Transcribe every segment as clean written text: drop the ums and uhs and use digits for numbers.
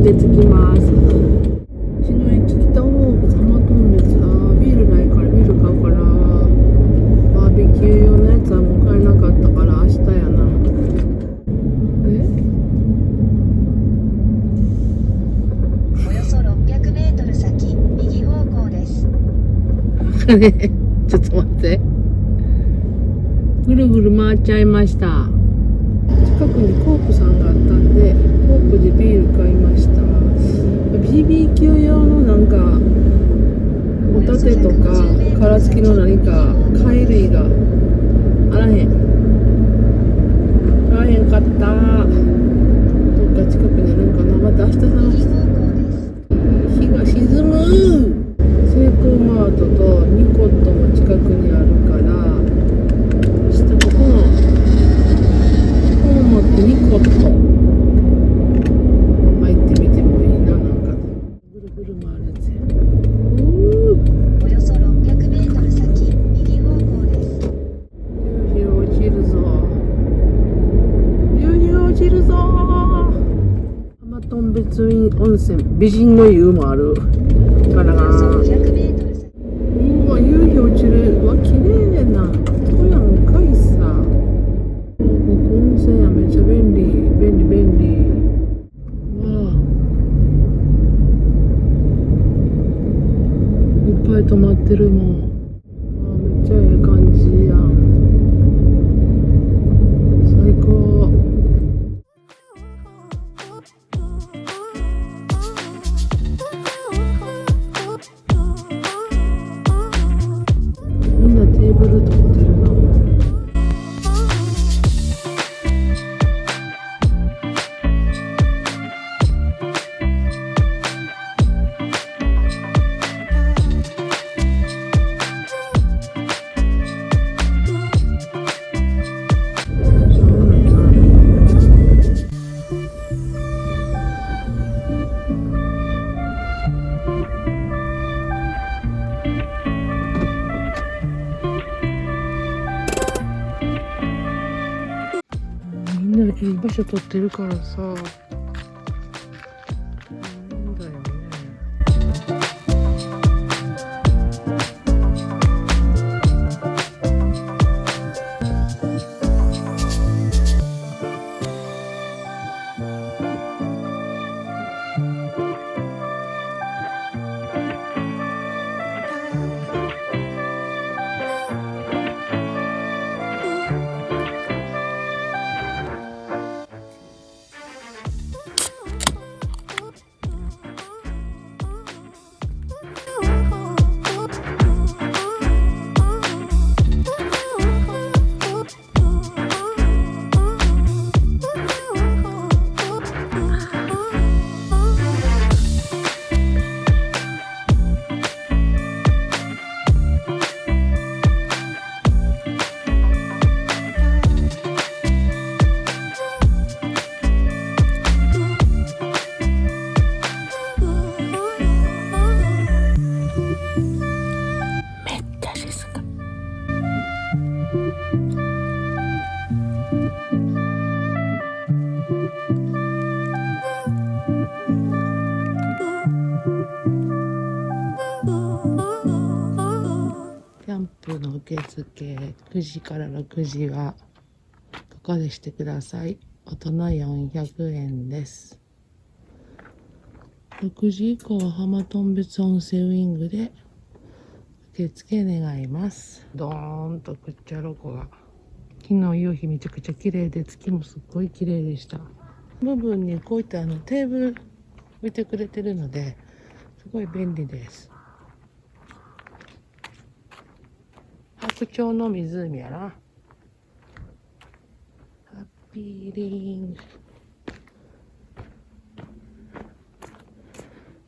で着きます。うちの駅北ホープ浜頓別。ビールないからビール買うから、バーベキュー用のやつはもう買えなかったから明日やな。およそ600メートル先、右方向です。ちょっと待って。ぐるぐる回っちゃいました。近くにコープさんがあったんで、コープでビール買いました。BBQ 用のなんか、ホタテとか、殻付きの何か、貝類があらへん。あらへんかった。どっか近くにあるんかな。また明日探して。日が沈む。セイコーマートとニコットも近くにあるから、明日ここの本を持ってニコット入ってみてもいいな。なんかぐるぐる回るやつや。およそ600メートル先、右方向です。夕日落ちるぞ。夕日落ちるぞ。浜頓別温泉美人の湯もあるからな。うわ、夕日落ちる。うわ、綺麗なとこやんかいさ。ここ温泉や。めっちゃ便利便利便利。わあ、いっぱい泊まってるもん。わあ、めっちゃええ感じやん。最高。みんなテーブル取ってるな。みんないい場所取ってるからさ。なんだよね。めっちゃ静か。キャンプの受付9時から6時はここでしてください。大人400円です。6時以降は浜頓別温泉ウィングで受付願います。ドーンとくっちゃロゴが。昨日夕日めちゃくちゃ綺麗で、月もすっごい綺麗でした。部分にこういったテーブル置いてくれてるので、すごい便利です。白鳥の湖やな。ハッピーリング。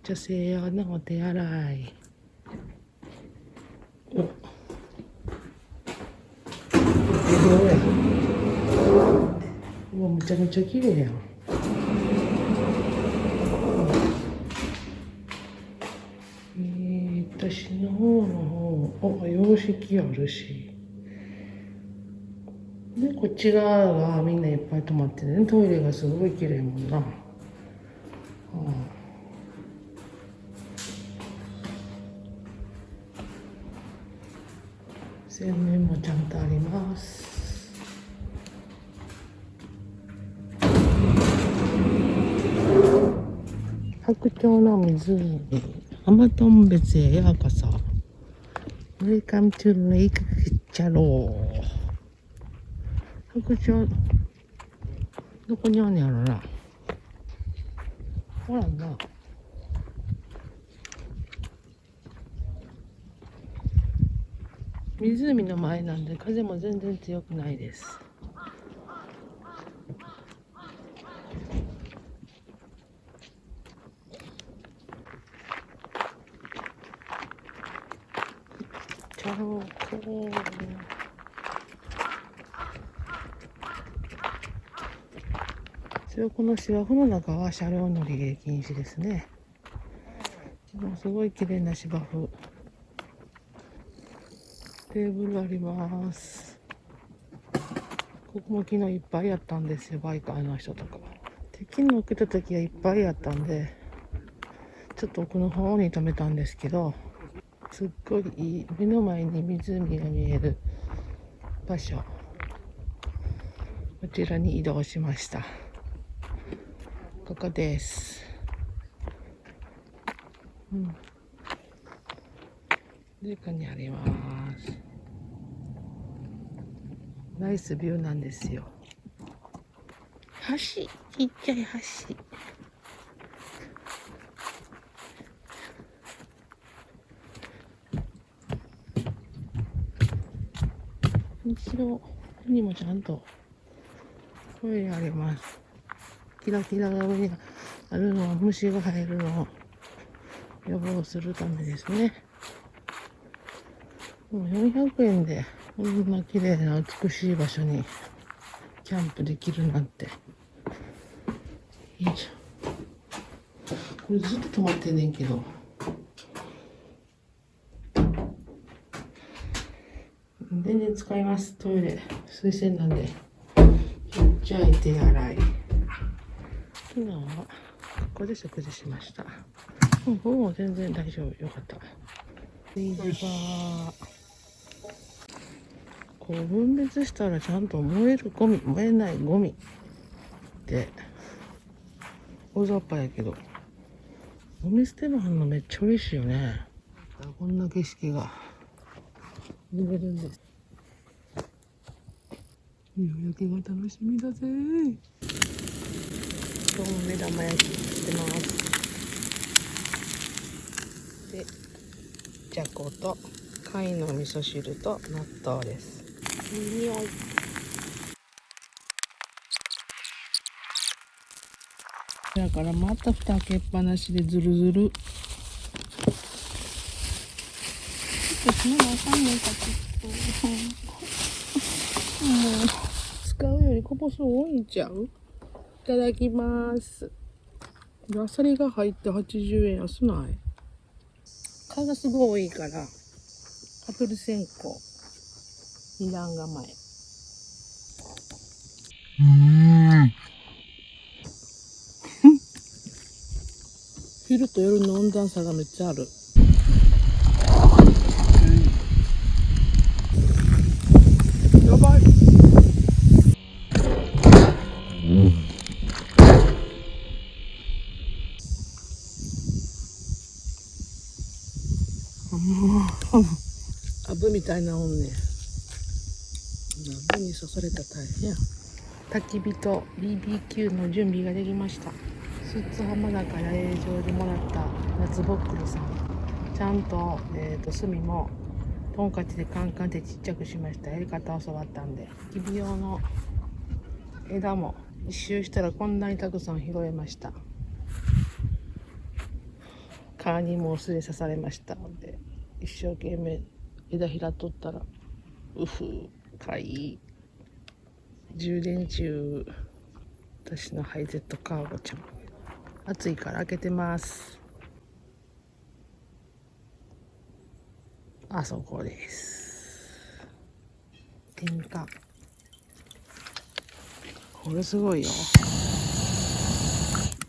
女性用のお手洗い。お、どうや。うわ、めちゃめちゃ綺麗やん。私の方の洋式あるし。で、こっち側がみんないっぱい泊まってね。トイレがすごい綺麗もんな。洗面もちゃんとあります。白鳥の湖、アマトン別へようこそ。Welcome to Lake Charo。白鳥、どこにあんねやろな。ほらな。湖の前なんで風も全然強くないです。チャロコー。この芝生の中は車両乗り入れ禁止ですね。もうすごい綺麗な芝生。テーブルあります。ここも昨日いっぱいやったんですよ、バイカーの人とか。で、昨日来た時はいっぱいやったんで、ちょっと奥の方に止めたんですけど、すっごいいい、目の前に湖が見える場所。こちらに移動しました。ここです。で、ここにあります。ナイスビューなんですよ。橋、ちっちゃい橋。後ろにもちゃんとトイレあります。キラキラが上にあるのは虫が入るのを予防するためですね。もう400円でこんな綺麗な美しい場所にキャンプできるなんて。いいじゃん。これずっと止まってんねんけど。全然使います。トイレ水洗なんで。ちっちゃい手洗い。昨日はここで食事しました。ここも全然大丈夫。よかった。いいバー。こう分別したらちゃんと燃えるゴミ、燃えないゴミって大雑把やけど、ゴミ捨て場あんのめっちゃ嬉しいよね。こんな景色が見れるんです。夕焼けが楽しみだぜ。今日も目玉焼きしてます。で、じゃこと貝の味噌汁と納豆です。いい匂い。だからまた蓋開けっぱなしでズルズル。ちょっと閉めなあかんねんかちょっと。もう使うよりこぼす多いんちゃう？いただきます。アサリが入って80円安ない？蚊がすごい多いから、蚊取り線香2段構え。昼と夜の温暖差がめっちゃある。やばい。アブみたいなもんね。アブに刺されたら大変や。焚き火と BBQ の準備ができました。スッツ浜田から映像でもらった夏ぼっくりさん。ちゃんと、炭もトンカチでカンカンってちっちゃくしました。やり方教わったんで。焚き火用の枝も一周したらこんなにたくさん拾えました。川にもすで刺されましたので、一生懸命枝拾っとったらかい。充電中。私のハイゼットカーゴちゃん。暑いから開けてます。あそこです。点火。これすごいよ。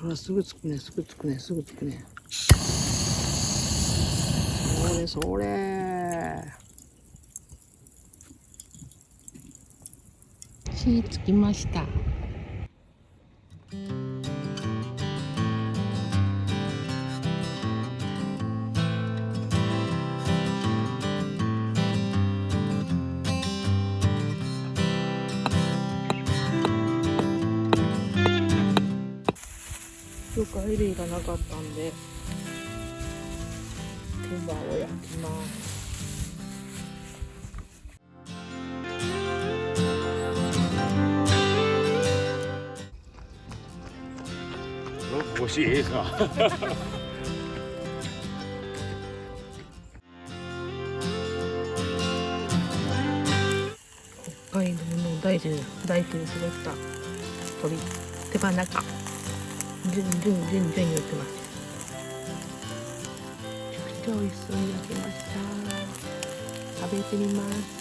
ほら、すぐつくね、すぐつくね、すぐつくね。それそれ。に着きました。魚介類がなかったんで手羽を焼きます。不是是吧？北海道の大地に育った鳥、手羽中、ジュンジュンジュンジュン言ってます。めちゃくちゃ美味しそうに焼けました。食べてみます。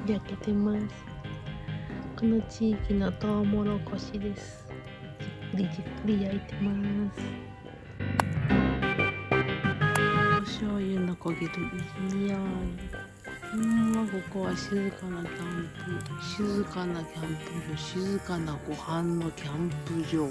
焼けてます。この地域のトウモロコシです。じっくり焼いてます。お醤油の焦げるいい匂い。ここは静かなキャンプ場、静かなご飯のキャンプ場。